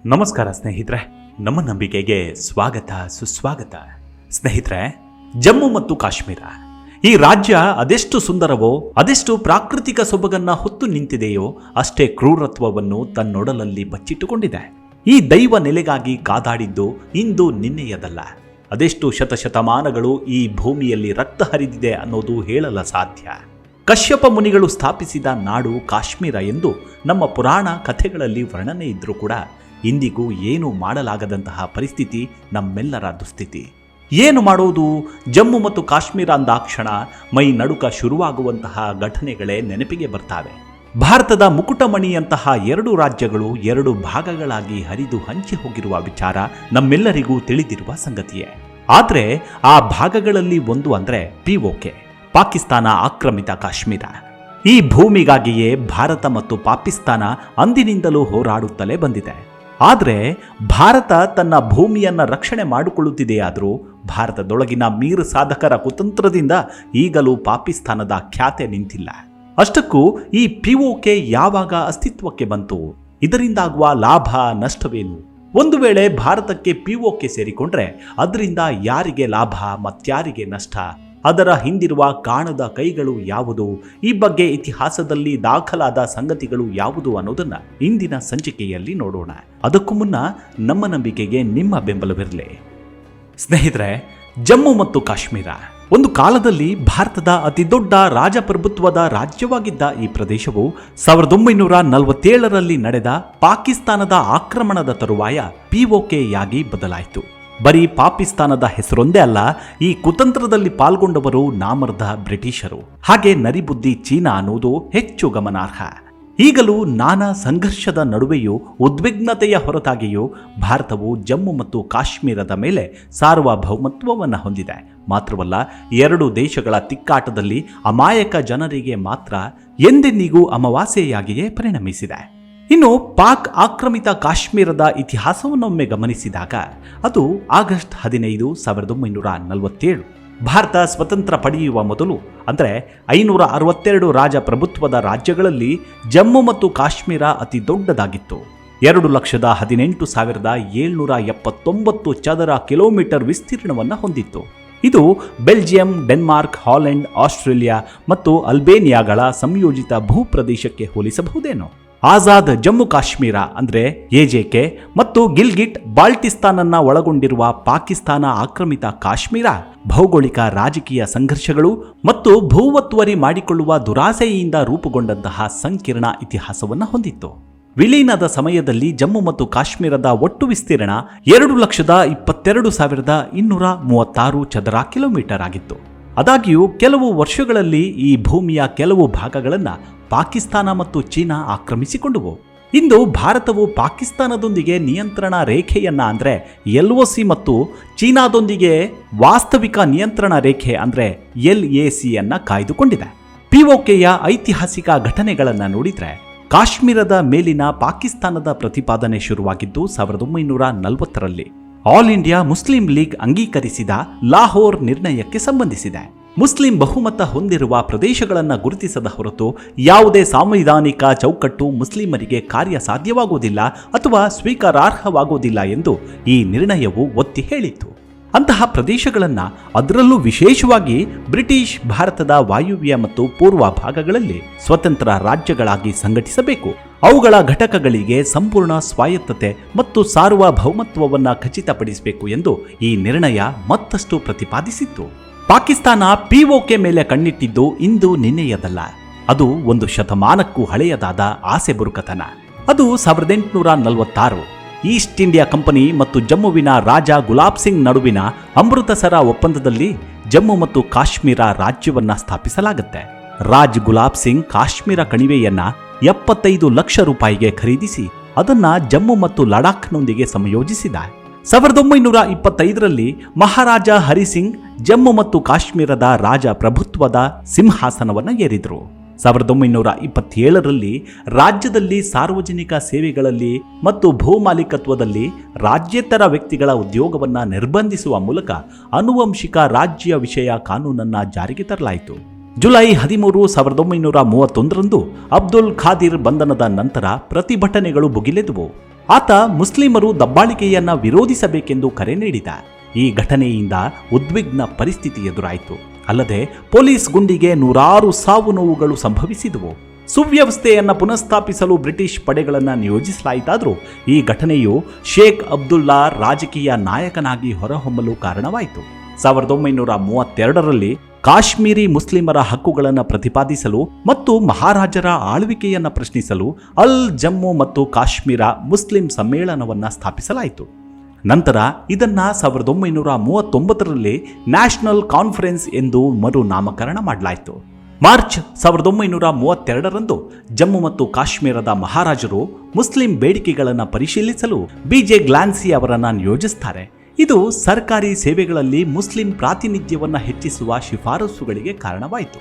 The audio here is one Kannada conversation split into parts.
ನಮಸ್ಕಾರ ಸ್ನೇಹಿತರೆ, ನಮ್ಮ ನಂಬಿಕೆಗೆ ಸ್ವಾಗತ ಸುಸ್ವಾಗತ. ಸ್ನೇಹಿತರೆ, ಜಮ್ಮು ಮತ್ತು ಕಾಶ್ಮೀರ ಈ ರಾಜ್ಯ ಅದೆಷ್ಟು ಸುಂದರವೋ, ಅದೆಷ್ಟು ಪ್ರಾಕೃತಿಕ ಸೊಬಗನ್ನ ಹೊತ್ತು ನಿಂತಿದೆಯೋ, ಅಷ್ಟೇ ಕ್ರೂರತ್ವವನ್ನು ತನ್ನೊಡಲಲ್ಲಿ ಬಚ್ಚಿಟ್ಟುಕೊಂಡಿದೆ. ಈ ದೈವ ನೆಲೆಗಾಗಿ ಕಾದಾಡಿದ್ದು ಇಂದು ನಿನ್ನೆಯದಲ್ಲ. ಅದೆಷ್ಟು ಶತಶತಮಾನಗಳು ಈ ಭೂಮಿಯಲ್ಲಿ ರಕ್ತ ಹರಿದಿದೆ ಅನ್ನೋದು ಹೇಳಲ ಸಾಧ್ಯ. ಕಶ್ಯಪ ಮುನಿಗಳು ಸ್ಥಾಪಿಸಿದ ನಾಡು ಕಾಶ್ಮೀರ ಎಂದು ನಮ್ಮ ಪುರಾಣ ಕಥೆಗಳಲ್ಲಿ ವರ್ಣನೆ ಇದ್ರೂ ಕೂಡ ಇಂದಿಗೂ ಏನು ಮಾಡಲಾಗದಂತಹ ಪರಿಸ್ಥಿತಿ ನಮ್ಮೆಲ್ಲರ ದುಸ್ಥಿತಿ. ಏನು ಮಾಡೋದು? ಜಮ್ಮು ಮತ್ತು ಕಾಶ್ಮೀರ ಅಂದಾಕ್ಷಣ ಮೈ ನಡುಕ ಶುರುವಾಗುವಂತಹ ಘಟನೆಗಳೇ ನೆನಪಿಗೆ ಬರ್ತಾವೆ. ಭಾರತದ ಮುಕುಟಮಣಿಯಂತಹ ಎರಡು ರಾಜ್ಯಗಳು ಎರಡು ಭಾಗಗಳಾಗಿ ಹರಿದು ಹಂಚಿ ಹೋಗಿರುವ ವಿಚಾರ ನಮ್ಮೆಲ್ಲರಿಗೂ ತಿಳಿದಿರುವ ಸಂಗತಿಯೇ. ಆದರೆ ಆ ಭಾಗಗಳಲ್ಲಿ ಒಂದು ಅಂದರೆ POK, ಪಾಕಿಸ್ತಾನ ಆಕ್ರಮಿತ ಕಾಶ್ಮೀರ. ಈ ಭೂಮಿಗಾಗಿಯೇ ಭಾರತ ಮತ್ತು ಪಾಕಿಸ್ತಾನ ಅಂದಿನಿಂದಲೂ ಹೋರಾಡುತ್ತಲೇ ಬಂದಿದೆ. ಆದರೆ ಭಾರತ ತನ್ನ ಭೂಮಿಯನ್ನು ರಕ್ಷಣೆ ಮಾಡಿಕೊಳ್ಳುತ್ತಿದೆಯಾದರೂ ಭಾರತದೊಳಗಿನ ಮೀರು ಸಾಧಕರ ಕುತಂತ್ರದಿಂದ ಈಗಲೂ ಪಾಕಿಸ್ತಾನದ ಖ್ಯಾತೆ ನಿಂತಿಲ್ಲ. ಅಷ್ಟಕ್ಕೂ ಈ POK ಯಾವಾಗ ಅಸ್ತಿತ್ವಕ್ಕೆ ಬಂತು? ಇದರಿಂದಾಗುವ ಲಾಭ ನಷ್ಟವೇನು? ಒಂದು ವೇಳೆ ಭಾರತಕ್ಕೆ POK ಸೇರಿಕೊಂಡ್ರೆ ಅದರಿಂದ ಯಾರಿಗೆ ಲಾಭ ಮತ್ಯಾರಿಗೆ ನಷ್ಟ? ಅದರ ಹಿಂದಿರುವ ಕಾಣದ ಕೈಗಳು ಯಾವುದು? ಈ ಬಗ್ಗೆ ಇತಿಹಾಸದಲ್ಲಿ ದಾಖಲಾದ ಸಂಗತಿಗಳು ಯಾವುದು ಅನ್ನೋದನ್ನ ಇಂದಿನ ಸಂಚಿಕೆಯಲ್ಲಿ ನೋಡೋಣ. ಅದಕ್ಕೂ ಮುನ್ನ ನಮ್ಮ ನಂಬಿಕೆಗೆ ನಿಮ್ಮ ಬೆಂಬಲವಿರಲಿ. ಸ್ನೇಹಿತರೆ, ಜಮ್ಮು ಮತ್ತು ಕಾಶ್ಮೀರ ಒಂದು ಕಾಲದಲ್ಲಿ ಭಾರತದ ಅತಿದೊಡ್ಡ ರಾಜಪ್ರಭುತ್ವದ ರಾಜ್ಯವಾಗಿದ್ದ ಈ ಪ್ರದೇಶವು 1947ರಲ್ಲಿ ನಡೆದ ಪಾಕಿಸ್ತಾನದ ಆಕ್ರಮಣದ ತರುವಾಯ POK ಯಾಗಿ ಬದಲಾಯಿತು. ಬರೀ ಪಾಕಿಸ್ತಾನದ ಹೆಸರೊಂದೇ ಅಲ್ಲ, ಈ ಕುತಂತ್ರದಲ್ಲಿ ಪಾಲ್ಗೊಂಡವರು ನಾಮರ್ದ ಬ್ರಿಟಿಷರು, ಹಾಗೆ ನರಿಬುದ್ಧಿ ಚೀನಾ ಅನ್ನುವುದು ಹೆಚ್ಚು ಗಮನಾರ್ಹ. ಈಗಲೂ ನಾನಾ ಸಂಘರ್ಷದ ನಡುವೆಯೂ ಉದ್ವಿಗ್ನತೆಯ ಹೊರತಾಗಿಯೂ ಭಾರತವು ಜಮ್ಮು ಮತ್ತು ಕಾಶ್ಮೀರದ ಮೇಲೆ ಸಾರ್ವಭೌಮತ್ವವನ್ನು ಹೊಂದಿದೆ. ಮಾತ್ರವಲ್ಲ, ಎರಡು ದೇಶಗಳ ತಿಕ್ಕಾಟದಲ್ಲಿ ಅಮಾಯಕ ಜನರಿಗೆ ಮಾತ್ರ ಎಂದೆಂದಿಗೂ ಅಮಾವಾಸ್ಯೆಯಾಗಿಯೇ ಪರಿಣಮಿಸಿದೆ. ಇನ್ನು ಪಾಕ್ ಆಕ್ರಮಿತ ಕಾಶ್ಮೀರದ ಇತಿಹಾಸವನ್ನೊಮ್ಮೆ ಗಮನಿಸಿದಾಗ ಅದು ಆಗಸ್ಟ್ 15, 1947. ಭಾರತ ಸ್ವತಂತ್ರ ಪಡೆಯುವ ಮೊದಲು ಅಂದರೆ 562 ರಾಜಪ್ರಭುತ್ವದ ರಾಜ್ಯಗಳಲ್ಲಿ ಜಮ್ಮು ಮತ್ತು ಕಾಶ್ಮೀರ ಅತಿ ದೊಡ್ಡದಾಗಿತ್ತು. 2,18,779 ಚದರ ಕಿಲೋಮೀಟರ್ ವಿಸ್ತೀರ್ಣವನ್ನು ಹೊಂದಿತ್ತು. ಇದು ಬೆಲ್ಜಿಯಂ, ಡೆನ್ಮಾರ್ಕ್, ಹಾಲೆಂಡ್, ಆಸ್ಟ್ರೇಲಿಯಾ ಮತ್ತು ಅಲ್ಬೇನಿಯಾಗಳ ಸಂಯೋಜಿತ ಭೂಪ್ರದೇಶಕ್ಕೆ ಹೋಲಿಸಬಹುದೇನೋ. ಆಜಾದ್ ಜಮ್ಮು ಕಾಶ್ಮೀರ ಅಂದರೆ AJK ಮತ್ತು ಗಿಲ್ಗಿಟ್ ಬಾಲ್ಟಿಸ್ತಾನನ್ನ ಒಳಗೊಂಡಿರುವ ಪಾಕಿಸ್ತಾನ ಆಕ್ರಮಿತ ಕಾಶ್ಮೀರ ಭೌಗೋಳಿಕ ರಾಜಕೀಯ ಸಂಘರ್ಷಗಳು ಮತ್ತು ಭೂವತ್ತುವರಿ ಮಾಡಿಕೊಳ್ಳುವ ದುರಾಸೆಯಿಂದ ರೂಪುಗೊಂಡಂತಹ ಸಂಕೀರ್ಣ ಇತಿಹಾಸವನ್ನು ಹೊಂದಿತ್ತು. ವಿಲೀನದ ಸಮಯದಲ್ಲಿ ಜಮ್ಮು ಮತ್ತು ಕಾಶ್ಮೀರದ ಒಟ್ಟು ವಿಸ್ತೀರ್ಣ 2,22,236 ಚದರ ಕಿಲೋಮೀಟರ್ ಆಗಿತ್ತು. ಆದಾಗ್ಯೂ ಕೆಲವು ವರ್ಷಗಳಲ್ಲಿ ಈ ಭೂಮಿಯ ಕೆಲವು ಭಾಗಗಳನ್ನು ಪಾಕಿಸ್ತಾನ ಮತ್ತು ಚೀನಾ ಆಕ್ರಮಿಸಿಕೊಂಡವು. ಇಂದು ಭಾರತವು ಪಾಕಿಸ್ತಾನದೊಂದಿಗೆ ನಿಯಂತ್ರಣ ರೇಖೆಯನ್ನ ಅಂದರೆ LOC ಮತ್ತು ಚೀನಾದೊಂದಿಗೆ ವಾಸ್ತವಿಕ ನಿಯಂತ್ರಣ ರೇಖೆ ಅಂದರೆ LACಯನ್ನ ಕಾಯ್ದುಕೊಂಡಿದೆ. POKಯ ಐತಿಹಾಸಿಕ ಘಟನೆಗಳನ್ನು ನೋಡಿದ್ರೆ ಕಾಶ್ಮೀರದ ಮೇಲಿನ ಪಾಕಿಸ್ತಾನದ ಪ್ರತಿಪಾದನೆ ಶುರುವಾಗಿದ್ದು 1940ರಲ್ಲಿ ಆಲ್ ಇಂಡಿಯಾ ಮುಸ್ಲಿಂ ಲೀಗ್ ಅಂಗೀಕರಿಸಿದ ಲಾಹೋರ್ ನಿರ್ಣಯಕ್ಕೆ ಸಂಬಂಧಿಸಿದೆ. ಮುಸ್ಲಿಂ ಬಹುಮತ ಹೊಂದಿರುವ ಪ್ರದೇಶಗಳನ್ನು ಗುರುತಿಸದ ಹೊರತು ಯಾವುದೇ ಸಾಂವಿಧಾನಿಕ ಚೌಕಟ್ಟು ಮುಸ್ಲಿಮರಿಗೆ ಕಾರ್ಯ ಸಾಧ್ಯವಾಗುವುದಿಲ್ಲ ಅಥವಾ ಸ್ವೀಕಾರಾರ್ಹವಾಗುವುದಿಲ್ಲ ಎಂದು ಈ ನಿರ್ಣಯವು ಒತ್ತಿ ಹೇಳಿತ್ತು. ಅಂತಹ ಪ್ರದೇಶಗಳನ್ನು, ಅದರಲ್ಲೂ ವಿಶೇಷವಾಗಿ ಬ್ರಿಟಿಷ್ ಭಾರತದ ವಾಯುವ್ಯ ಮತ್ತು ಪೂರ್ವ ಭಾಗಗಳಲ್ಲಿ ಸ್ವತಂತ್ರ ರಾಜ್ಯಗಳಾಗಿ ಸಂಘಟಿಸಬೇಕು. ಅವುಗಳ ಘಟಕಗಳಿಗೆ ಸಂಪೂರ್ಣ ಸ್ವಾಯತ್ತತೆ ಮತ್ತು ಸಾರ್ವಭೌಮತ್ವವನ್ನು ಖಚಿತಪಡಿಸಬೇಕು ಎಂದು ಈ ನಿರ್ಣಯ ಮತ್ತಷ್ಟು ಪ್ರತಿಪಾದಿಸಿತ್ತು. ಪಾಕಿಸ್ತಾನ POK ಮೇಲೆ ಕಣ್ಣಿಟ್ಟಿದ್ದು ಇಂದು ನಿನ್ನೆಯದಲ್ಲ. ಅದು ಒಂದು ಶತಮಾನಕ್ಕೂ ಹಳೆಯದಾದ ಆಸೆ ಬುರುಕತನ. ಅದು 1846 ಈಸ್ಟ್ ಇಂಡಿಯಾ ಕಂಪನಿ ಮತ್ತು ಜಮ್ಮುವಿನ ರಾಜ ಗುಲಾಬ್ ಸಿಂಗ್ ನಡುವಿನ ಅಮೃತಸರ ಒಪ್ಪಂದದಲ್ಲಿ ಜಮ್ಮು ಮತ್ತು ಕಾಶ್ಮೀರ ರಾಜ್ಯವನ್ನ ಸ್ಥಾಪಿಸಲಾಗುತ್ತೆ. ರಾಜ್ ಗುಲಾಬ್ ಸಿಂಗ್ ಕಾಶ್ಮೀರ ಕಣಿವೆಯನ್ನ 75 ಲಕ್ಷ ರೂಪಾಯಿಗೆ ಖರೀದಿಸಿ ಅದನ್ನ ಜಮ್ಮು ಮತ್ತು ಲಡಾಖ್ನೊಂದಿಗೆ ಸಂಯೋಜಿಸಿದ. 1925ರಲ್ಲಿ ಮಹಾರಾಜ ಹರಿಸಿಂಗ್ ಜಮ್ಮು ಮತ್ತು ಕಾಶ್ಮೀರದ ರಾಜ ಪ್ರಭುತ್ವದ ಸಿಂಹಾಸನವನ್ನು ಏರಿದರು. 1927ರಲ್ಲಿ ರಾಜ್ಯದಲ್ಲಿ ಸಾರ್ವಜನಿಕ ಸೇವೆಗಳಲ್ಲಿ ಮತ್ತು ಭೂಮಾಲೀಕತ್ವದಲ್ಲಿ ರಾಜ್ಯೇತರ ವ್ಯಕ್ತಿಗಳ ಉದ್ಯೋಗವನ್ನು ನಿರ್ಬಂಧಿಸುವ ಮೂಲಕ ಆನುವಂಶಿಕ ರಾಜ್ಯ ವಿಷಯ ಕಾನೂನನ್ನು ಜಾರಿಗೆ ತರಲಾಯಿತು. ಜುಲೈ 13, 1931ರಂದು ಅಬ್ದುಲ್ ಖಾದಿರ್ ಬಂಧನದ ನಂತರ ಪ್ರತಿಭಟನೆಗಳು ಭುಗಿಲೆದವು. ಆತ ಮುಸ್ಲಿಮರು ದಬ್ಬಾಳಿಕೆಯನ್ನ ವಿರೋಧಿಸಬೇಕೆಂದು ಕರೆ ನೀಡಿದ. ಈ ಘಟನೆಯಿಂದ ಉದ್ವಿಗ್ನ ಪರಿಸ್ಥಿತಿ ಎದುರಾಯಿತು. ಅಲ್ಲದೆ ಪೊಲೀಸ್ ಗುಂಡಿಗೆ ನೂರಾರು ಸಾವು ನೋವುಗಳು ಸಂಭವಿಸಿದವು. ಸುವ್ಯವಸ್ಥೆಯನ್ನು ಪುನಃಸ್ಥಾಪಿಸಲು ಬ್ರಿಟಿಷ್ ಪಡೆಗಳನ್ನು ನಿಯೋಜಿಸಲಾಯಿತಾದರೂ ಈ ಘಟನೆಯು ಶೇಖ್ ಅಬ್ದುಲ್ಲಾ ರಾಜಕೀಯ ನಾಯಕನಾಗಿ ಹೊರಹೊಮ್ಮಲು ಕಾರಣವಾಯಿತು. 1932ರಲ್ಲಿ ಕಾಶ್ಮೀರಿ ಮುಸ್ಲಿಮರ ಹಕ್ಕುಗಳನ್ನು ಪ್ರತಿಪಾದಿಸಲು ಮತ್ತು ಮಹಾರಾಜರ ಆಳ್ವಿಕೆಯನ್ನು ಪ್ರಶ್ನಿಸಲು ಅಲ್ ಜಮ್ಮು ಮತ್ತು ಕಾಶ್ಮೀರ ಮುಸ್ಲಿಂ ಸಮ್ಮೇಳನವನ್ನು ಸ್ಥಾಪಿಸಲಾಯಿತು. ನಂತರ ಇದನ್ನು 1939ರಲ್ಲಿ ನ್ಯಾಷನಲ್ ಕಾನ್ಫರೆನ್ಸ್ ಎಂದು ಮರುನಾಮಕರಣ ಮಾಡಲಾಯಿತು. ಮಾರ್ಚ್ 1932ರಂದು ಜಮ್ಮು ಮತ್ತು ಕಾಶ್ಮೀರದ ಮಹಾರಾಜರು ಮುಸ್ಲಿಂ ಬೇಡಿಕೆಗಳನ್ನು ಪರಿಶೀಲಿಸಲು BJ ಗ್ಲಾನ್ಸಿ ಅವರನ್ನು ನಿಯೋಜಿಸುತ್ತಾರೆ. ಇದು ಸರ್ಕಾರಿ ಸೇವೆಗಳಲ್ಲಿ ಮುಸ್ಲಿಂ ಪ್ರಾತಿನಿಧ್ಯವನ್ನು ಹೆಚ್ಚಿಸುವ ಶಿಫಾರಸುಗಳಿಗೆ ಕಾರಣವಾಯಿತು.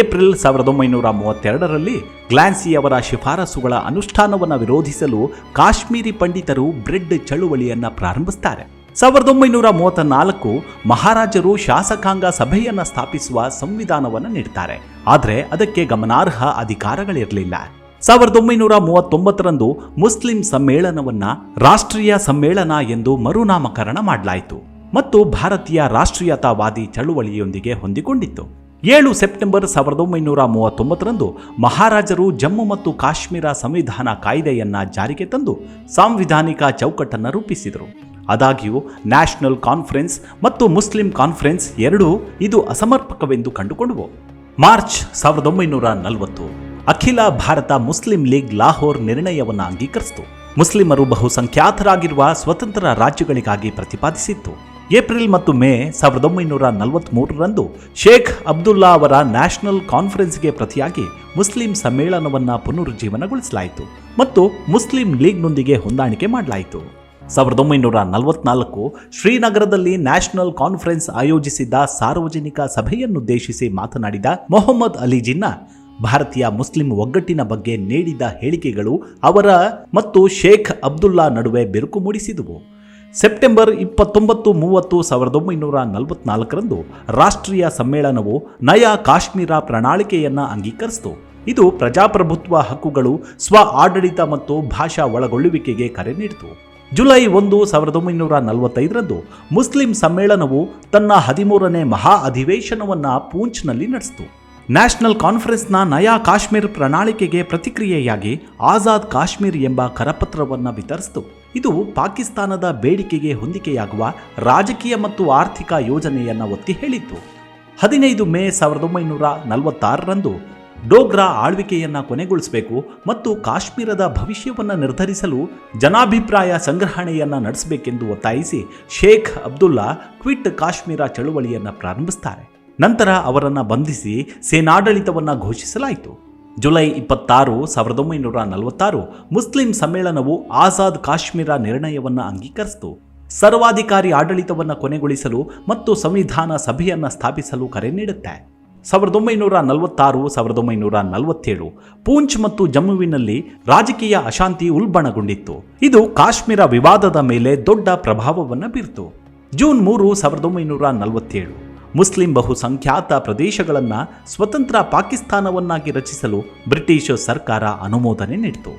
ಏಪ್ರಿಲ್ 1932ರಲ್ಲಿ ಗ್ಲಾನ್ಸಿ ಅವರ ಶಿಫಾರಸುಗಳ ಅನುಷ್ಠಾನವನ್ನು ವಿರೋಧಿಸಲು ಕಾಶ್ಮೀರಿ ಪಂಡಿತರು ಬ್ರೆಡ್ ಚಳುವಳಿಯನ್ನು ಪ್ರಾರಂಭಿಸುತ್ತಾರೆ. 1934 ಮಹಾರಾಜರು ಶಾಸಕಾಂಗ ಸಭೆಯನ್ನು ಸ್ಥಾಪಿಸುವ ಸಂವಿಧಾನವನ್ನು ನೀಡುತ್ತಾರೆ. ಆದರೆ ಅದಕ್ಕೆ ಗಮನಾರ್ಹ ಅಧಿಕಾರಗಳಿರಲಿಲ್ಲ. 1939ರಂದು ಮುಸ್ಲಿಂ ಸಮ್ಮೇಳನವನ್ನ ರಾಷ್ಟ್ರೀಯ ಸಮ್ಮೇಳನ ಎಂದು ಮರುನಾಮಕರಣ ಮಾಡಲಾಯಿತು ಮತ್ತು ಭಾರತೀಯ ರಾಷ್ಟ್ರೀಯತಾವಾದಿ ಚಳುವಳಿಯೊಂದಿಗೆ ಹೊಂದಿಕೊಂಡಿತ್ತು. 7 ಸೆಪ್ಟೆಂಬರ್ 1939ರಂದು ಮಹಾರಾಜರು ಜಮ್ಮು ಮತ್ತು ಕಾಶ್ಮೀರ ಸಂವಿಧಾನ ಕಾಯ್ದೆಯನ್ನ ಜಾರಿಗೆ ತಂದು ಸಾಂವಿಧಾನಿಕ ಚೌಕಟ್ಟನ್ನು ರೂಪಿಸಿದರು. ಆದಾಗ್ಯೂ ನ್ಯಾಷನಲ್ ಕಾನ್ಫರೆನ್ಸ್ ಮತ್ತು ಮುಸ್ಲಿಂ ಕಾನ್ಫರೆನ್ಸ್ ಎರಡೂ ಇದು ಅಸಮರ್ಪಕವೆಂದು ಕಂಡುಕೊಂಡವು. ಮಾರ್ಚ್ 1940 ಅಖಿಲ ಭಾರತ ಮುಸ್ಲಿಂ ಲೀಗ್ ಲಾಹೋರ್ ನಿರ್ಣಯವನ್ನು ಅಂಗೀಕರಿಸಿತು. ಮುಸ್ಲಿಮರು ಬಹುಸಂಖ್ಯಾತರಾಗಿರುವ ಸ್ವತಂತ್ರ ರಾಜ್ಯಗಳಿಗಾಗಿ ಪ್ರತಿಪಾದಿಸಿತ್ತು. ಏಪ್ರಿಲ್ ಮತ್ತು ಮೇ 1943ರಂದು ಶೇಖ್ ಅಬ್ದುಲ್ಲಾ ಅವರ ನ್ಯಾಷನಲ್ ಕಾನ್ಫರೆನ್ಸ್ಗೆ ಪ್ರತಿಯಾಗಿ ಮುಸ್ಲಿಂ ಸಮ್ಮೇಳನವನ್ನು ಪುನರುಜ್ಜೀವನಗೊಳಿಸಲಾಯಿತು ಮತ್ತು ಮುಸ್ಲಿಂ ಲೀಗ್ನೊಂದಿಗೆ ಹೊಂದಾಣಿಕೆ ಮಾಡಲಾಯಿತು. 1944 ಶ್ರೀನಗರದಲ್ಲಿ ನ್ಯಾಷನಲ್ ಕಾನ್ಫರೆನ್ಸ್ ಆಯೋಜಿಸಿದ್ದ ಸಾರ್ವಜನಿಕ ಸಭೆಯನ್ನುದ್ದೇಶಿಸಿ ಮಾತನಾಡಿದ ಮೊಹಮ್ಮದ್ ಅಲಿ ಜಿನ್ನಾ ಭಾರತೀಯ ಮುಸ್ಲಿಂ ಒಗ್ಗಟ್ಟಿನ ಬಗ್ಗೆ ನೀಡಿದ ಹೇಳಿಕೆಗಳು ಅವರ ಮತ್ತು ಶೇಖ್ ಅಬ್ದುಲ್ಲಾ ನಡುವೆ ಬಿರುಕು ಮೂಡಿಸಿದವು. ಸೆಪ್ಟೆಂಬರ್ 29-30 1944ರಂದು ರಾಷ್ಟ್ರೀಯ ಸಮ್ಮೇಳನವು ನಯಾ ಕಾಶ್ಮೀರ ಪ್ರಣಾಳಿಕೆಯನ್ನು ಅಂಗೀಕರಿಸಿತು. ಇದು ಪ್ರಜಾಪ್ರಭುತ್ವ ಹಕ್ಕುಗಳು, ಸ್ವ ಆಡಳಿತ ಮತ್ತು ಭಾಷಾ ಒಳಗೊಳ್ಳುವಿಕೆಗೆ ಕರೆ ನೀಡಿತು. ಜುಲೈ 1, 1945ರಂದು ಮುಸ್ಲಿಂ ಸಮ್ಮೇಳನವು ತನ್ನ 13ನೇ ಮಹಾ ಅಧಿವೇಶನವನ್ನು ಪೂಂಚ್ನಲ್ಲಿ ನಡೆಸಿತು. ನ್ಯಾಷನಲ್ ಕಾನ್ಫರೆನ್ಸ್ನ ನಯಾ ಕಾಶ್ಮೀರ್ ಪ್ರಣಾಳಿಕೆಗೆ ಪ್ರತಿಕ್ರಿಯೆಯಾಗಿ ಆಜಾದ್ ಕಾಶ್ಮೀರ್ ಎಂಬ ಕರಪತ್ರವನ್ನು ವಿತರಿಸಿತು. ಇದು ಪಾಕಿಸ್ತಾನದ ಬೇಡಿಕೆಗೆ ಹೊಂದಿಕೆಯಾಗುವ ರಾಜಕೀಯ ಮತ್ತು ಆರ್ಥಿಕ ಯೋಜನೆಯನ್ನು ಒತ್ತಿ ಹೇಳಿತ್ತು. 15 ಮೇ 1946ರಂದು ಡೋಗ್ರಾ ಆಳ್ವಿಕೆಯನ್ನು ಕೊನೆಗೊಳಿಸಬೇಕು ಮತ್ತು ಕಾಶ್ಮೀರದ ಭವಿಷ್ಯವನ್ನು ನಿರ್ಧರಿಸಲು ಜನಾಭಿಪ್ರಾಯ ಸಂಗ್ರಹಣೆಯನ್ನು ನಡೆಸಬೇಕೆಂದು ಒತ್ತಾಯಿಸಿ ಶೇಖ್ ಅಬ್ದುಲ್ಲಾ ಕ್ವಿಟ್ ಕಾಶ್ಮೀರ ಚಳುವಳಿಯನ್ನು ಪ್ರಾರಂಭಿಸುತ್ತಾರೆ. ನಂತರ ಅವರನ್ನು ಬಂಧಿಸಿ ಸೇನಾಡಳಿತವನ್ನು ಘೋಷಿಸಲಾಯಿತು. ಜುಲೈ 26, 1946 ಮುಸ್ಲಿಂ ಸಮ್ಮೇಳನವು ಆಜಾದ್ ಕಾಶ್ಮೀರ ನಿರ್ಣಯವನ್ನು ಅಂಗೀಕರಿಸಿತು. ಸರ್ವಾಧಿಕಾರಿ ಆಡಳಿತವನ್ನು ಕೊನೆಗೊಳಿಸಲು ಮತ್ತು ಸಂವಿಧಾನ ಸಭೆಯನ್ನು ಸ್ಥಾಪಿಸಲು ಕರೆ ನೀಡುತ್ತೆ. 1946, 1947 ಪೂಂಚ್ ಮತ್ತು ಜಮ್ಮುವಿನಲ್ಲಿ ರಾಜಕೀಯ ಅಶಾಂತಿ ಉಲ್ಬಣಗೊಂಡಿತ್ತು. ಇದು ಕಾಶ್ಮೀರ ವಿವಾದದ ಮೇಲೆ ದೊಡ್ಡ ಪ್ರಭಾವವನ್ನು ಬೀರಿತು. ಜೂನ್ 3, 1947 ಮುಸ್ಲಿಂ ಬಹುಸಂಖ್ಯಾತ ಪ್ರದೇಶಗಳನ್ನು ಸ್ವತಂತ್ರ ಪಾಕಿಸ್ತಾನವನ್ನಾಗಿ ರಚಿಸಲು ಬ್ರಿಟಿಷ್ ಸರ್ಕಾರ ಅನುಮೋದನೆ ನೀಡಿತು.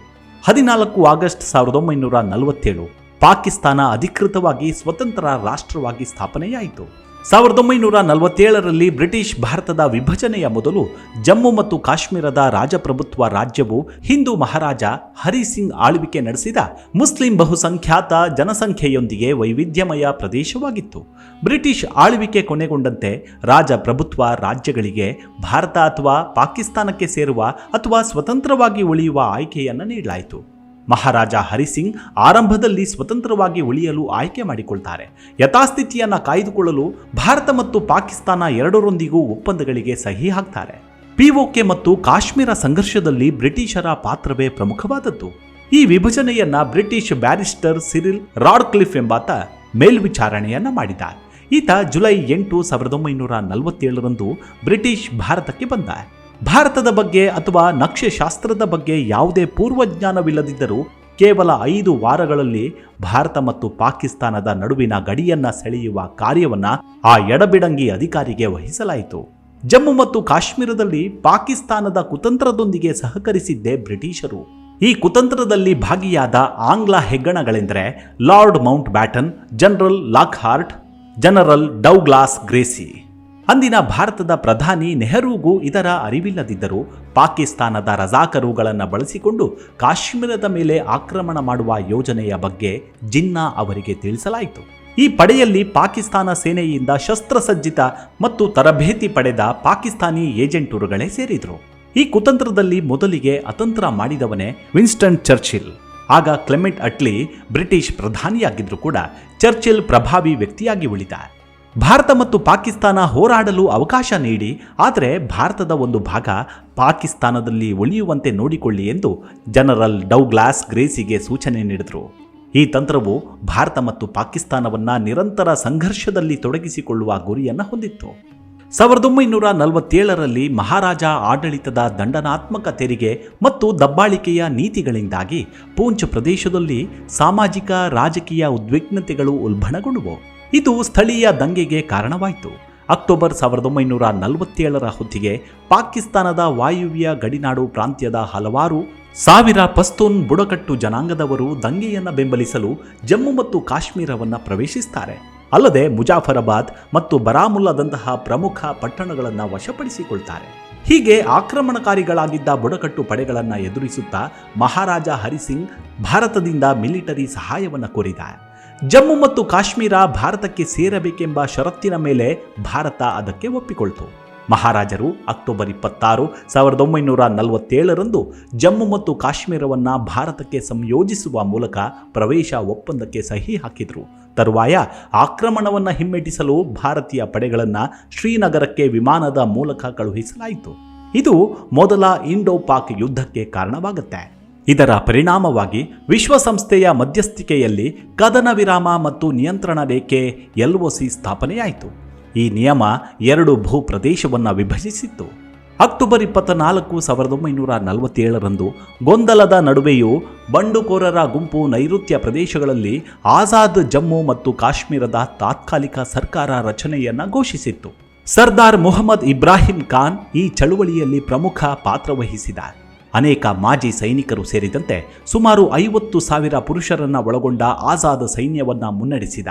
14 ಆಗಸ್ಟ್ 1947 ಪಾಕಿಸ್ತಾನ ಅಧಿಕೃತವಾಗಿ ಸ್ವತಂತ್ರ ರಾಷ್ಟ್ರವಾಗಿ ಸ್ಥಾಪನೆಯಾಯಿತು. 1947ರಲ್ಲಿ ಬ್ರಿಟಿಷ್ ಭಾರತದ ವಿಭಜನೆಯ ಮೊದಲು ಜಮ್ಮು ಮತ್ತು ಕಾಶ್ಮೀರದ ರಾಜಪ್ರಭುತ್ವ ರಾಜ್ಯವು ಹಿಂದೂ ಮಹಾರಾಜ ಹರಿಸಿಂಗ್ ಆಳ್ವಿಕೆ ನಡೆಸಿದ ಮುಸ್ಲಿಂ ಬಹುಸಂಖ್ಯಾತ ಜನಸಂಖ್ಯೆಯೊಂದಿಗೆ ವೈವಿಧ್ಯಮಯ ಪ್ರದೇಶವಾಗಿತ್ತು. ಬ್ರಿಟಿಷ್ ಆಳ್ವಿಕೆ ಕೊನೆಗೊಂಡಂತೆ ರಾಜಪ್ರಭುತ್ವ ರಾಜ್ಯಗಳಿಗೆ ಭಾರತ ಅಥವಾ ಪಾಕಿಸ್ತಾನಕ್ಕೆ ಸೇರುವ ಅಥವಾ ಸ್ವತಂತ್ರವಾಗಿ ಉಳಿಯುವ ಆಯ್ಕೆಯನ್ನು ನೀಡಲಾಯಿತು. ಮಹಾರಾಜ ಹರಿಸಿಂಗ್ ಆರಂಭದಲ್ಲಿ ಸ್ವತಂತ್ರವಾಗಿ ಉಳಿಯಲು ಆಯ್ಕೆ ಮಾಡಿಕೊಳ್ತಾರೆ. ಯಥಾಸ್ಥಿತಿಯನ್ನು ಕಾಯ್ದುಕೊಳ್ಳಲು ಭಾರತ ಮತ್ತು ಪಾಕಿಸ್ತಾನ ಎರಡರೊಂದಿಗೂ ಒಪ್ಪಂದಗಳಿಗೆ ಸಹಿ ಹಾಕ್ತಾರೆ. POK ಮತ್ತು ಕಾಶ್ಮೀರ ಸಂಘರ್ಷದಲ್ಲಿ ಬ್ರಿಟಿಷರ ಪಾತ್ರವೇ ಪ್ರಮುಖವಾದದ್ದು. ಈ ವಿಭಜನೆಯನ್ನ ಬ್ರಿಟಿಷ್ ಬ್ಯಾರಿಸ್ಟರ್ ಸಿರಿಲ್ ರಾಡ್ಕ್ಲಿಫ್ ಎಂಬಾತ ಮೇಲ್ವಿಚಾರಣೆಯನ್ನ ಮಾಡಿದ. ಈತ ಜುಲೈ 8, 1947ರಂದು ಬ್ರಿಟಿಷ್ ಭಾರತಕ್ಕೆ ಬಂದ. ಭಾರತದ ಬಗ್ಗೆ ಅಥವಾ ನಕ್ಷೆಶಾಸ್ತ್ರದ ಬಗ್ಗೆ ಯಾವುದೇ ಪೂರ್ವಜ್ಞಾನವಿಲ್ಲದಿದ್ದರೂ ಕೇವಲ 5 ವಾರಗಳಲ್ಲಿ ಭಾರತ ಮತ್ತು ಪಾಕಿಸ್ತಾನದ ನಡುವಿನ ಗಡಿಯನ್ನ ಸೆಳೆಯುವ ಕಾರ್ಯವನ್ನ ಆ ಎಡಬಿಡಂಗಿ ಅಧಿಕಾರಿಗೆ ವಹಿಸಲಾಯಿತು. ಜಮ್ಮು ಮತ್ತು ಕಾಶ್ಮೀರದಲ್ಲಿ ಪಾಕಿಸ್ತಾನದ ಕುತಂತ್ರದೊಂದಿಗೆ ಸಹಕರಿಸಿದ್ದೇ ಬ್ರಿಟಿಷರು. ಈ ಕುತಂತ್ರದಲ್ಲಿ ಭಾಗಿಯಾದ ಆಂಗ್ಲ ಹೆಗ್ಗಣಗಳೆಂದರೆ Lord Mountbatten, General Lockhart, General Douglas Gracey. ಅಂದಿನ ಭಾರತದ ಪ್ರಧಾನಿ ನೆಹರೂಗೂ ಇದರ ಅರಿವಿಲ್ಲದಿದ್ದರೂ ಪಾಕಿಸ್ತಾನದ ರಜಾಕರುಗಳನ್ನು ಬಳಸಿಕೊಂಡು ಕಾಶ್ಮೀರದ ಮೇಲೆ ಆಕ್ರಮಣ ಮಾಡುವ ಯೋಜನೆಯ ಬಗ್ಗೆ ಜಿನ್ನಾ ಅವರಿಗೆ ತಿಳಿಸಲಾಯಿತು. ಈ ಪಡೆಯಲ್ಲಿ ಪಾಕಿಸ್ತಾನ ಸೇನೆಯಿಂದ ಶಸ್ತ್ರಸಜ್ಜಿತ ಮತ್ತು ತರಬೇತಿ ಪಡೆದ ಪಾಕಿಸ್ತಾನಿ ಏಜೆಂಟರುಗಳೇ ಸೇರಿದ್ರು. ಈ ಕುತಂತ್ರದಲ್ಲಿ ಮೊದಲಿಗೆ ಅತಂತ್ರ ಮಾಡಿದವನೇ ವಿನ್ಸ್ಟನ್ ಚರ್ಚಿಲ್. ಆಗ ಕ್ಲೆಮೆಂಟ್ ಅಟ್ಲಿ ಬ್ರಿಟಿಷ್ ಪ್ರಧಾನಿಯಾಗಿದ್ದರೂ ಕೂಡ ಚರ್ಚಿಲ್ ಪ್ರಭಾವಿ ವ್ಯಕ್ತಿಯಾಗಿ ಉಳಿದ. ಭಾರತ ಮತ್ತು ಪಾಕಿಸ್ತಾನ ಹೋರಾಡಲು ಅವಕಾಶ ನೀಡಿ, ಆದರೆ ಭಾರತದ ಒಂದು ಭಾಗ ಪಾಕಿಸ್ತಾನದಲ್ಲಿ ಉಳಿಯುವಂತೆ ನೋಡಿಕೊಳ್ಳಿ ಎಂದು ಜನರಲ್ ಡೌಗ್ಲಾಸ್ ಗ್ರೇಸಿಗೆ ಸೂಚನೆ ನೀಡಿದರು. ಈ ತಂತ್ರವು ಭಾರತ ಮತ್ತು ಪಾಕಿಸ್ತಾನವನ್ನು ನಿರಂತರ ಸಂಘರ್ಷದಲ್ಲಿ ತೊಡಗಿಸಿಕೊಳ್ಳುವ ಗುರಿಯನ್ನು ಹೊಂದಿತ್ತು. 1947ರಲ್ಲಿ ಮಹಾರಾಜ ಆಡಳಿತದ ದಂಡನಾತ್ಮಕ ತೆರಿಗೆ ಮತ್ತು ದಬ್ಬಾಳಿಕೆಯ ನೀತಿಗಳಿಂದಾಗಿ ಪೂಂಚ್ ಪ್ರದೇಶದಲ್ಲಿ ಸಾಮಾಜಿಕ ರಾಜಕೀಯ ಉದ್ವಿಗ್ನತೆಗಳು ಉಲ್ಬಣಗೊಂಡವು. ಇದು ಸ್ಥಳೀಯ ದಂಗೆಗೆ ಕಾರಣವಾಯಿತು. ಅಕ್ಟೋಬರ್ 1947ರ ಹೊತ್ತಿಗೆ ಪಾಕಿಸ್ತಾನದ ವಾಯುವ್ಯ ಗಡಿನಾಡು ಪ್ರಾಂತ್ಯದ ಹಲವಾರು ಸಾವಿರ ಪಸ್ತೂನ್ ಬುಡಕಟ್ಟು ಜನಾಂಗದವರು ದಂಗೆಯನ್ನು ಬೆಂಬಲಿಸಲು ಜಮ್ಮು ಮತ್ತು ಕಾಶ್ಮೀರವನ್ನು ಪ್ರವೇಶಿಸುತ್ತಾರೆ. ಅಲ್ಲದೆ ಮುಜಾಫರಾಬಾದ್ ಮತ್ತು ಬರಾಮುಲ್ಲಾದಂತಹ ಪ್ರಮುಖ ಪಟ್ಟಣಗಳನ್ನು ವಶಪಡಿಸಿಕೊಳ್ತಾರೆ. ಹೀಗೆ ಆಕ್ರಮಣಕಾರಿಗಳಾಗಿದ್ದ ಬುಡಕಟ್ಟು ಪಡೆಗಳನ್ನು ಎದುರಿಸುತ್ತಾ ಮಹಾರಾಜ ಹರಿಸಿಂಗ್ ಭಾರತದಿಂದ ಮಿಲಿಟರಿ ಸಹಾಯವನ್ನು ಕೋರಿದ. ಜಮ್ಮು ಮತ್ತು ಕಾಶ್ಮೀರ ಭಾರತಕ್ಕೆ ಸೇರಬೇಕೆಂಬ ಷರತ್ತಿನ ಮೇಲೆ ಭಾರತ ಅದಕ್ಕೆ ಒಪ್ಪಿಕೊಳ್ತು. ಮಹಾರಾಜರು ಅಕ್ಟೋಬರ್ 26, 1947ರಂದು ಜಮ್ಮು ಮತ್ತು ಕಾಶ್ಮೀರವನ್ನು ಭಾರತಕ್ಕೆ ಸಂಯೋಜಿಸುವ ಮೂಲಕ ಪ್ರವೇಶ ಒಪ್ಪಂದಕ್ಕೆ ಸಹಿ ಹಾಕಿದರು. ತರುವಾಯ ಆಕ್ರಮಣವನ್ನು ಹಿಮ್ಮೆಟ್ಟಿಸಲು ಭಾರತೀಯ ಪಡೆಗಳನ್ನು ಶ್ರೀನಗರಕ್ಕೆ ವಿಮಾನದ ಮೂಲಕ ಕಳುಹಿಸಲಾಯಿತು. ಇದು ಮೊದಲ ಇಂಡೋ ಪಾಕ್ ಯುದ್ಧಕ್ಕೆ ಕಾರಣವಾಗುತ್ತೆ. ಇದರ ಪರಿಣಾಮವಾಗಿ ವಿಶ್ವಸಂಸ್ಥೆಯ ಮಧ್ಯಸ್ಥಿಕೆಯಲ್ಲಿ ಕದನ ವಿರಾಮ ಮತ್ತು ನಿಯಂತ್ರಣ ರೇಖೆ LOC ಸ್ಥಾಪನೆಯಾಯಿತು. ಈ ನಿಯಮ 2 ಭೂ ಪ್ರದೇಶವನ್ನು ವಿಭಜಿಸಿತ್ತು. ಅಕ್ಟೋಬರ್ 24, 1947ರಂದು ಗೊಂದಲದ ನಡುವೆಯೂ ಬಂಡುಕೋರರ ಗುಂಪು ನೈಋತ್ಯ ಪ್ರದೇಶಗಳಲ್ಲಿ ಆಜಾದ್ ಜಮ್ಮು ಮತ್ತು ಕಾಶ್ಮೀರದ ತಾತ್ಕಾಲಿಕ ಸರ್ಕಾರ ರಚನೆಯನ್ನು ಘೋಷಿಸಿತ್ತು. ಸರ್ದಾರ್ ಮುಹಮ್ಮದ್ ಇಬ್ರಾಹಿಂ ಖಾನ್ ಈ ಚಳುವಳಿಯಲ್ಲಿ ಪ್ರಮುಖ ಪಾತ್ರ ವಹಿಸಿದ. ಅನೇಕ ಮಾಜಿ ಸೈನಿಕರು ಸೇರಿದಂತೆ ಸುಮಾರು 50,000 ಪುರುಷರನ್ನು ಒಳಗೊಂಡ ಆಜಾದ್ ಸೈನ್ಯವನ್ನು ಮುನ್ನಡೆಸಿದ.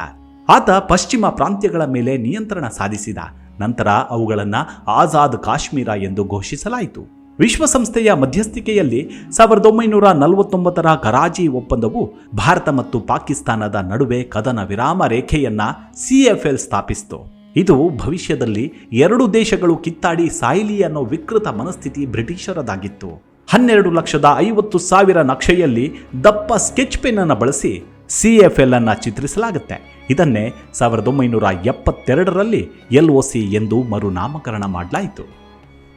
ಆತ ಪಶ್ಚಿಮ ಪ್ರಾಂತ್ಯಗಳ ಮೇಲೆ ನಿಯಂತ್ರಣ ಸಾಧಿಸಿದ. ನಂತರ ಅವುಗಳನ್ನು ಆಜಾದ್ ಕಾಶ್ಮೀರ ಎಂದು ಘೋಷಿಸಲಾಯಿತು. ವಿಶ್ವಸಂಸ್ಥೆಯ ಮಧ್ಯಸ್ಥಿಕೆಯಲ್ಲಿ 1949ರ ಕರಾಚಿ ಒಪ್ಪಂದವು ಭಾರತ ಮತ್ತು ಪಾಕಿಸ್ತಾನದ ನಡುವೆ ಕದನ ವಿರಾಮ ರೇಖೆಯನ್ನ CFL ಸ್ಥಾಪಿಸಿತು. ಇದು ಭವಿಷ್ಯದಲ್ಲಿ 2 ದೇಶಗಳು ಕಿತ್ತಾಡಿ ಸಾಯಲಿ ಅನ್ನೋ ವಿಕೃತ ಮನಸ್ಥಿತಿ ಬ್ರಿಟಿಷರದಾಗಿತ್ತು. 12,50,000 ನಕ್ಷೆಯಲ್ಲಿ ದಪ್ಪ ಸ್ಕೆಚ್ ಪೆನ್ ಅನ್ನು ಬಳಸಿ CFL ಅನ್ನು ಚಿತ್ರಿಸಲಾಗುತ್ತೆ. ಇದನ್ನೇ 1972ರಲ್ಲಿ LOC ಎಂದು ಮರುನಾಮಕರಣ ಮಾಡಲಾಯಿತು.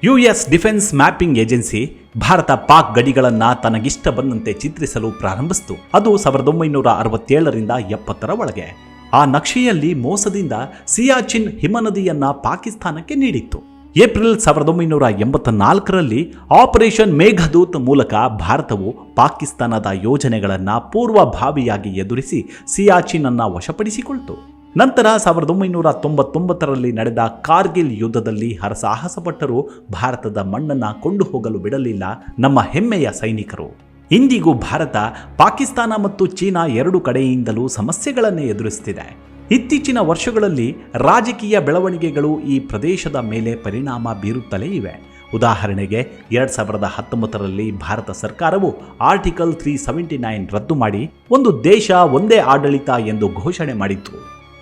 US defence mapping agency Bharat Pak ಗಡಿಗಳನ್ನು ತನಗಿಷ್ಟ ಬಂದಂತೆ ಚಿತ್ರಿಸಲು ಪ್ರಾರಂಭಿಸಿತು. ಅದು 1967ರಿಂದ 70ರ ಒಳಗೆ. ಆ ನಕ್ಷೆಯಲ್ಲಿ ಮೋಸದಿಂದ ಸಿಯಾಚಿನ್ ಹಿಮನದಿಯನ್ನ ಪಾಕಿಸ್ತಾನಕ್ಕೆ ನೀಡಿತ್ತು. ಏಪ್ರಿಲ್ 1984ರಲ್ಲಿ ಆಪರೇಷನ್ ಮೇಘದೂತ್ ಮೂಲಕ ಭಾರತವು ಪಾಕಿಸ್ತಾನದ ಯೋಜನೆಗಳನ್ನು ಪೂರ್ವಭಾವಿಯಾಗಿ ಎದುರಿಸಿ ಸಿಯಾಚಿನ್ ಅನ್ನು ವಶಪಡಿಸಿಕೊಳ್ತು. ನಂತರ 1999ರಲ್ಲಿ ನಡೆದ ಕಾರ್ಗಿಲ್ ಯುದ್ಧದಲ್ಲಿ ಹರಸಾಹಸಪಟ್ಟರೂ ಭಾರತದ ಮಣ್ಣನ್ನು ಕೊಂಡು ಹೋಗಲು ಬಿಡಲಿಲ್ಲ ನಮ್ಮ ಹೆಮ್ಮೆಯ ಸೈನಿಕರು. ಇಂದಿಗೂ ಭಾರತ ಪಾಕಿಸ್ತಾನ ಮತ್ತು ಚೀನಾ 2 ಕಡೆಯಿಂದಲೂ ಸಮಸ್ಯೆಗಳನ್ನೇ ಎದುರಿಸುತ್ತಿದೆ. ಇತ್ತೀಚಿನ ವರ್ಷಗಳಲ್ಲಿ ರಾಜಕೀಯ ಬೆಳವಣಿಗೆಗಳು ಈ ಪ್ರದೇಶದ ಮೇಲೆ ಪರಿಣಾಮ ಬೀರುತ್ತಲೇ ಇವೆ. ಉದಾಹರಣೆಗೆ 2019ರಲ್ಲಿ ಭಾರತ ಸರ್ಕಾರವು ಆರ್ಟಿಕಲ್ 379 ರದ್ದು ಮಾಡಿ ಒಂದು ದೇಶ ಒಂದೇ ಆಡಳಿತ ಎಂದು ಘೋಷಣೆ ಮಾಡಿತ್ತು.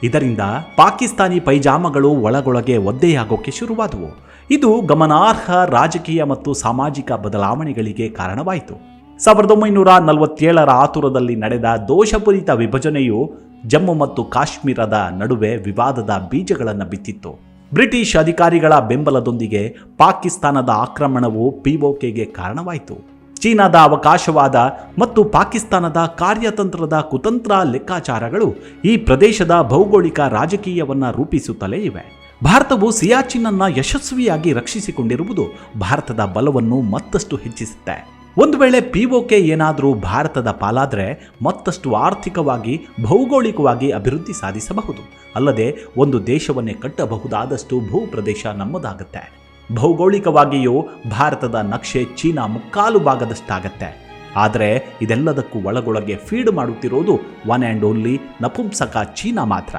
ಇದರಿಂದ ಪಾಕಿಸ್ತಾನಿ ಪೈಜಾಮಗಳು ಒಳಗೊಳಗೆ ಒದ್ದೆಯಾಗೋಕೆ ಶುರುವಾದವು. ಇದು ಗಮನಾರ್ಹ ರಾಜಕೀಯ ಮತ್ತು ಸಾಮಾಜಿಕ ಬದಲಾವಣೆಗಳಿಗೆ ಕಾರಣವಾಯಿತು. 1947ರ ಆತುರದಲ್ಲಿ ನಡೆದ ದೋಷಪೂರಿತ ವಿಭಜನೆಯು ಜಮ್ಮು ಮತ್ತು ಕಾಶ್ಮೀರದ ನಡುವೆ ವಿವಾದದ ಬೀಜಗಳನ್ನು ಬಿತ್ತಿತ್ತು. ಬ್ರಿಟಿಷ್ ಅಧಿಕಾರಿಗಳ ಬೆಂಬಲದೊಂದಿಗೆ ಪಾಕಿಸ್ತಾನದ ಆಕ್ರಮಣವು POKಗೆ ಕಾರಣವಾಯಿತು. ಚೀನಾದ ಅವಕಾಶವಾದ ಮತ್ತು ಪಾಕಿಸ್ತಾನದ ಕಾರ್ಯತಂತ್ರದ ಕುತಂತ್ರ ಲೆಕ್ಕಾಚಾರಗಳು ಈ ಪ್ರದೇಶದ ಭೌಗೋಳಿಕ ರಾಜಕೀಯವನ್ನು ರೂಪಿಸುತ್ತಲೇ ಇವೆ. ಭಾರತವು ಸಿಯಾಚಿನ್ ಅನ್ನು ಯಶಸ್ವಿಯಾಗಿ ರಕ್ಷಿಸಿಕೊಂಡಿರುವುದು ಭಾರತದ ಬಲವನ್ನು ಮತ್ತಷ್ಟು ಹೆಚ್ಚಿಸುತ್ತೆ. ಒಂದು ವೇಳೆ POK ಏನಾದರೂ ಭಾರತದ ಪಾಲಾದರೆ ಮತ್ತಷ್ಟು ಆರ್ಥಿಕವಾಗಿ ಭೌಗೋಳಿಕವಾಗಿ ಅಭಿವೃದ್ಧಿ ಸಾಧಿಸಬಹುದು. ಅಲ್ಲದೆ ಒಂದು ದೇಶವನ್ನೇ ಕಟ್ಟಬಹುದಾದಷ್ಟು ಭೂಪ್ರದೇಶ ನಮ್ಮದಾಗುತ್ತೆ. ಭೌಗೋಳಿಕವಾಗಿಯೂ ಭಾರತದ ನಕ್ಷೆ ಚೀನಾ ಮುಕ್ಕಾಲು ಭಾಗದಷ್ಟಾಗತ್ತೆ. ಆದರೆ ಇದೆಲ್ಲದಕ್ಕೂ ಒಳಗೊಳಗೆ ಫೀಡ್ ಮಾಡುತ್ತಿರೋದು ಒನ್ ಆ್ಯಂಡ್ ಓನ್ಲಿ ನಪುಂಸಕ ಚೀನಾ ಮಾತ್ರ.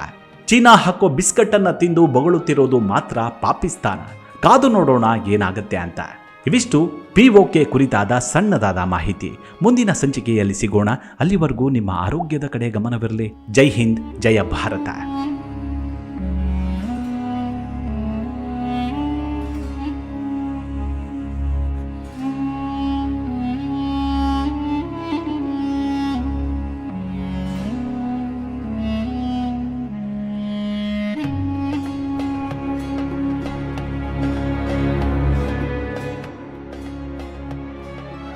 ಚೀನಾ ಹಾಕೋ ಬಿಸ್ಕಟ್ಟನ್ನು ತಿಂದು ಬೊಗಳುತ್ತಿರೋದು ಮಾತ್ರ ಪಾಕಿಸ್ತಾನ. ಕಾದು ನೋಡೋಣ ಏನಾಗುತ್ತೆ ಅಂತ. ಇವಿಷ್ಟು POK ಕುರಿತಾದ ಸಣ್ಣದಾದ ಮಾಹಿತಿ. ಮುಂದಿನ ಸಂಚಿಕೆಯಲ್ಲಿ ಸಿಗೋಣ. ಅಲ್ಲಿವರೆಗೂ ನಿಮ್ಮ ಆರೋಗ್ಯದ ಕಡೆ ಗಮನವಿರಲಿ. ಜೈ ಹಿಂದ್, ಜಯ ಭಾರತ.